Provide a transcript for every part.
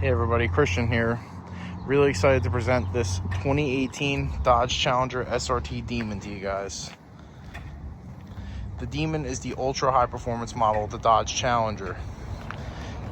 Hey everybody, Christian here. Really excited to present this 2018 Dodge Challenger SRT Demon to you guys. The Demon is the ultra high performance model of the Dodge Challenger.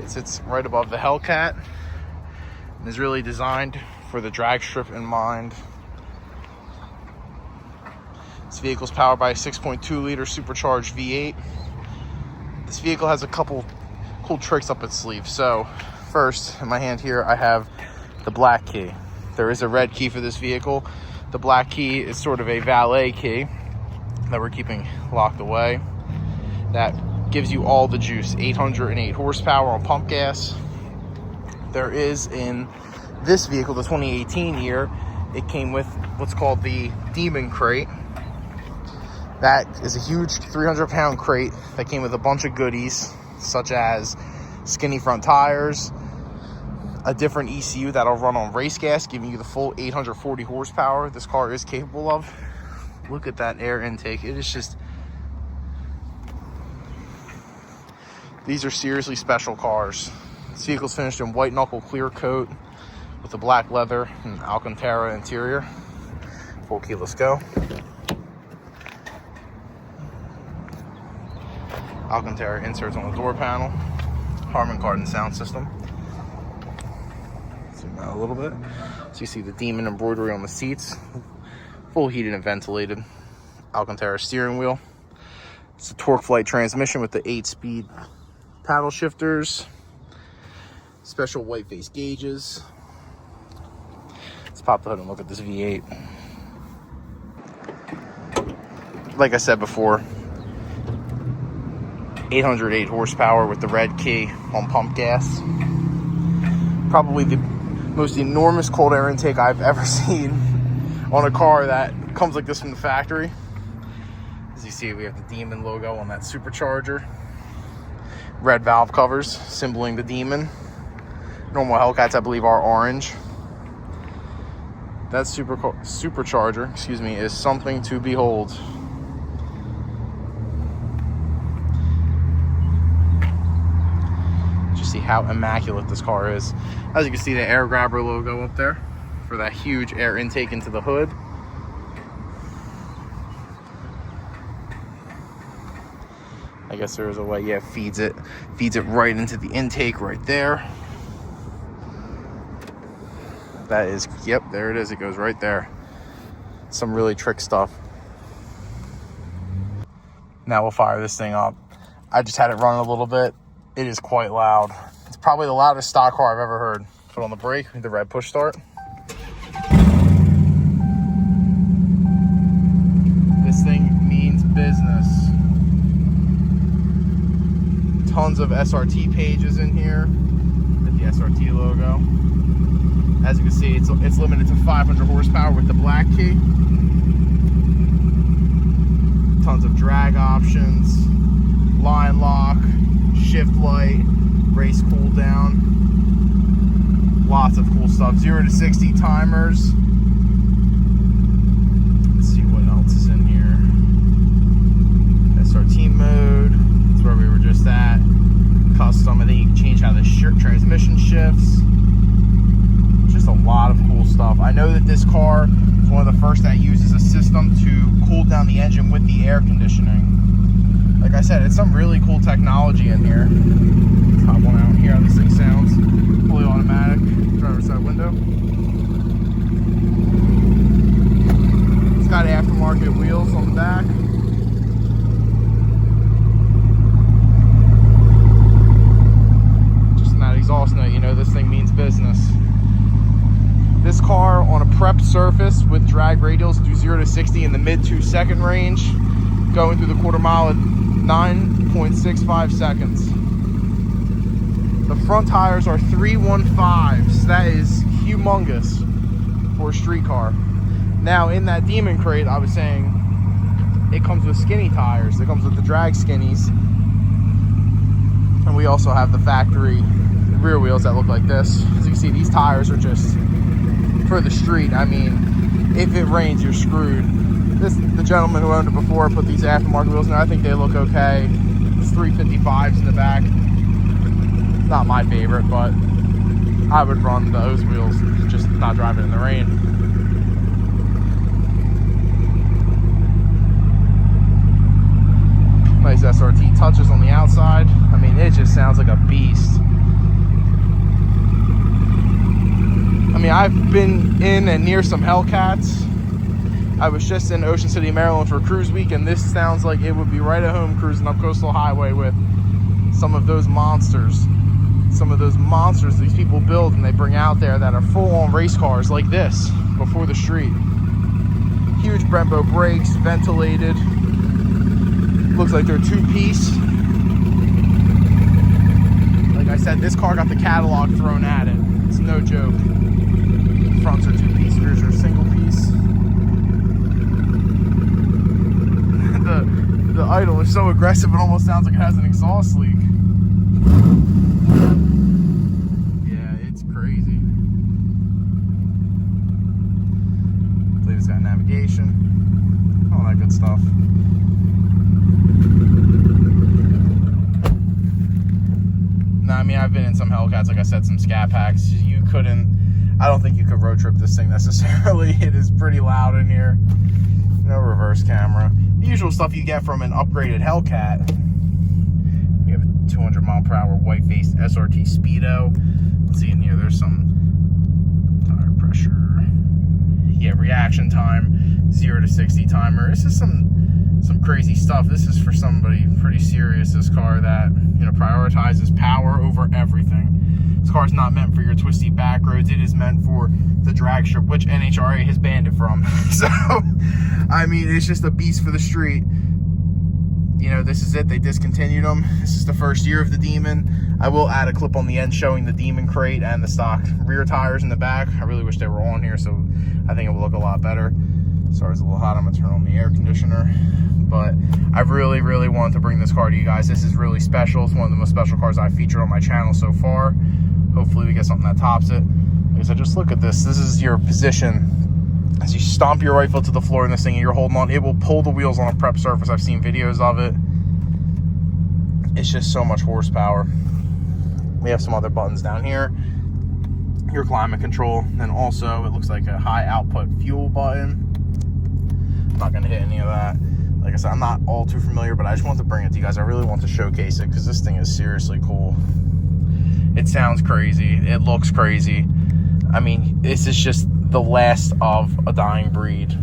It sits right above the Hellcat and is really designed for the drag strip in mind. This vehicle is powered by a 6.2 liter supercharged V8. This vehicle has a couple cool tricks up its sleeve. So first, in my hand here, I have the black key. There is a red key for this vehicle. The black key is sort of a valet key that we're keeping locked away. That gives you all the juice, 808 horsepower on pump gas. There is, in this vehicle, the 2018 year, it came with what's called the Demon crate. That is a huge 300-pound crate that came with a bunch of goodies, such as skinny front tires, a different ECU that'll run on race gas, giving you the full 840 horsepower this car is capable of. Look at that air intake. It is just... These are seriously special cars. This vehicle's finished in white knuckle clear coat with a black leather and Alcantara interior. Full key, let's go. Alcantara inserts on the door panel. Harman Kardon sound system. Zoom out a little bit. So you see the Demon embroidery on the seats. Full heated and ventilated. Alcantara steering wheel. It's a torque flight transmission with the 8-speed paddle shifters. Special white face gauges. Let's pop the hood and look at this V8. Like I said before, 808 horsepower with the red key on pump gas. Probably the most enormous cold air intake I've ever seen on a car that comes like this from the factory. As you see, we have the Demon logo on that supercharger. Red valve covers symboling the Demon. Normal Hellcats, I believe, are orange. That supercharger, is something to behold. See how immaculate this car is. As you can see, the air grabber logo up there for that huge air intake into the hood. I guess there is a way, yeah, feeds it right into the intake right there. That is, yep, there it is. It goes right there. Some really trick stuff. Now we'll fire this thing up. I just had it run a little bit. It is quite loud. It's probably the loudest stock car I've ever heard. Put on the brake, the red push start. This thing means business. Tons of SRT pages in here with the SRT logo. As you can see, it's limited to 500 horsepower with the black key. Tons of drag options, line lock, shift light, race cool down, lots of cool stuff. 0 to 60 timers. Let's see what else is in here. SRT mode, that's where we were just at. Custom, I think you can change how the transmission shifts. Just a lot of cool stuff. I know that this car is one of the first that uses a system to cool down the engine with the air conditioning. Like I said, it's some really cool technology in here. Top one out here, how this thing sounds. Fully automatic, driver's side window. It's got aftermarket wheels on the back. Just in that exhaust note, you know this thing means business. This car on a prepped surface with drag radials do 0 to 60 in the mid 2-second range, going through the quarter mile at 9.65 seconds. The front tires are 315s. That is humongous for a street car. Now, in that Demon crate, I was saying it comes with skinny tires. It comes with the drag skinnies. And we also have the factory rear wheels that look like this. As you can see, these tires are just for the street. I mean, if it rains, you're screwed. The gentleman who owned it before put these aftermarket wheels in. I think they look okay. It's 355s in the back. Not my favorite, but I would run those wheels, just not drive it in the rain. Nice SRT touches on the outside. I mean, it just sounds like a beast. I mean, I've been in and near some Hellcats. I was just in Ocean City, Maryland for Cruise Week, and this sounds like it would be right at home cruising up Coastal Highway with some of those monsters. Some of those monsters these people build and they bring out there that are full-on race cars like this before the street. Huge Brembo brakes, ventilated. Looks like they're two-piece. Like I said, this car got the catalog thrown at it. It's no joke. Fronts are two-piece, rears are single-piece. The idle is so aggressive it almost sounds like it has an exhaust leak. Yeah, it's crazy. I believe it's got navigation, all that good stuff. No, I mean, I've been in some Hellcats, like I said, some Scat Packs. I don't think you could road trip this thing necessarily. It is pretty loud in here. No reverse camera. The usual stuff you get from an upgraded Hellcat. You have a 200 mile per hour white faced SRT Speedo. Let's see in here, there's some tire pressure. Yeah, reaction time, 0 to 60 timer. This is some crazy stuff. This is for somebody pretty serious, this car that, you know, prioritizes power over everything. This car is not meant for your twisty back roads. It is meant for the drag strip, which NHRA has banned it from. So, I mean, it's just a beast for the street. You know, this is it. They discontinued them. This is the first year of the Demon. I will add a clip on the end showing the Demon crate and the stock rear tires in the back. I really wish they were on here, so I think it will look a lot better. Sorry, it's a little hot. I'm going to turn on the air conditioner. But I really, really wanted to bring this car to you guys. This is really special. It's one of the most special cars I've featured on my channel so far. Hopefully we get something that tops it. Like I said, just look at this. This is your position. As you stomp your right foot to the floor in this thing and you're holding on, it will pull the wheels on a prep surface. I've seen videos of it. It's just so much horsepower. We have some other buttons down here. Your climate control. And also, it looks like a high output fuel button. I'm not going to hit any of that. Like I said, I'm not all too familiar, but I just want to bring it to you guys. I really want to showcase it because this thing is seriously cool. It sounds crazy. It looks crazy. I mean, this is just the last of a dying breed.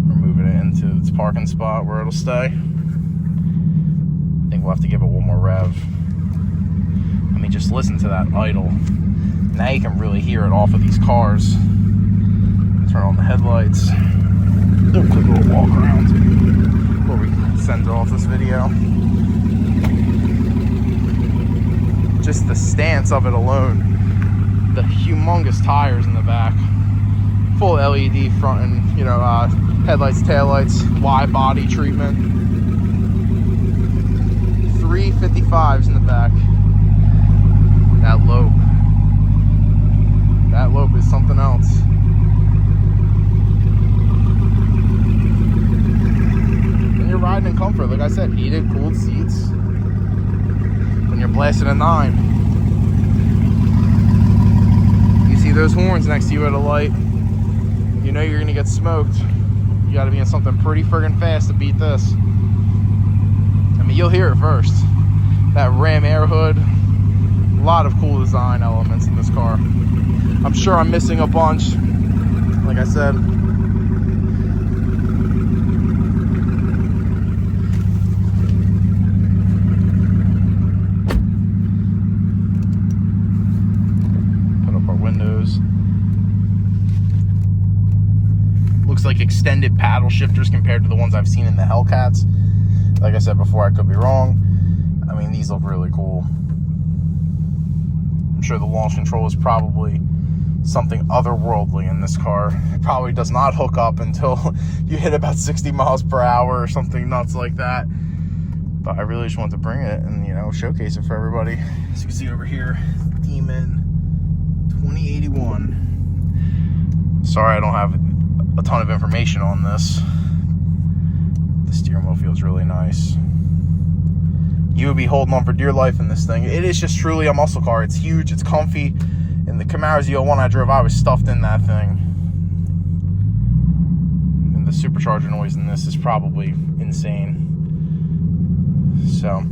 We're moving it into its parking spot where it'll stay. I think we'll have to give it one more rev. I mean, just listen to that idle. Now you can really hear it off of these cars. Turn on the headlights. Do a quick little walk around before we send off this video. Just the stance of it alone, the humongous tires in the back, full LED front and, you know, headlights, taillights, wide body treatment, 355s in the back. That lope is something else. And you're riding in comfort, like I said, heated, cooled seats. When you're blasting a 9, you see those horns next to you at a light, you know you're gonna get smoked. You gotta be in something pretty friggin' fast to beat this. I mean, you'll hear it first. That ram air hood, a lot of cool design elements in this car. I'm sure I'm missing a bunch, like I said. Looks like extended paddle shifters compared to the ones I've seen in the Hellcats. Like I said before, I could be wrong. I mean, these look really cool. I'm sure the launch control is probably something otherworldly in this car. It probably does not hook up until you hit about 60 miles per hour or something nuts like that. But I really just wanted to bring it and, you know, showcase it for everybody. As you can see over here, Demon 2081. Sorry I don't have a ton of information on this. The steering wheel feels really nice. you would be holding on for dear life in this thing. It is just truly a muscle car. It's huge, it's comfy. And the Camaro Z01 I drove, I was stuffed in that thing. And the supercharger noise in this is probably insane. So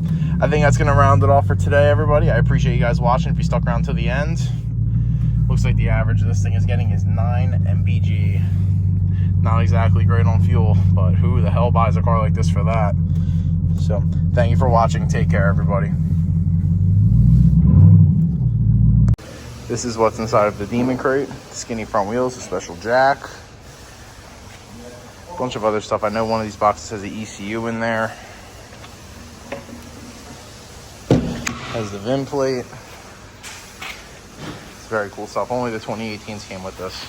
I think that's going to round it off for today, everybody. I appreciate you guys watching. If you stuck around to the end, looks like the average this thing is getting is 9 mpg. Not exactly great on fuel, but who the hell buys a car like this for that? So thank you for watching. Take care, everybody. This is what's inside of the Demon crate. Skinny front wheels, a special jack, a bunch of other stuff. I know one of these boxes has the ECU in there. Has the VIN plate. It's very cool stuff. Only the 2018s came with this.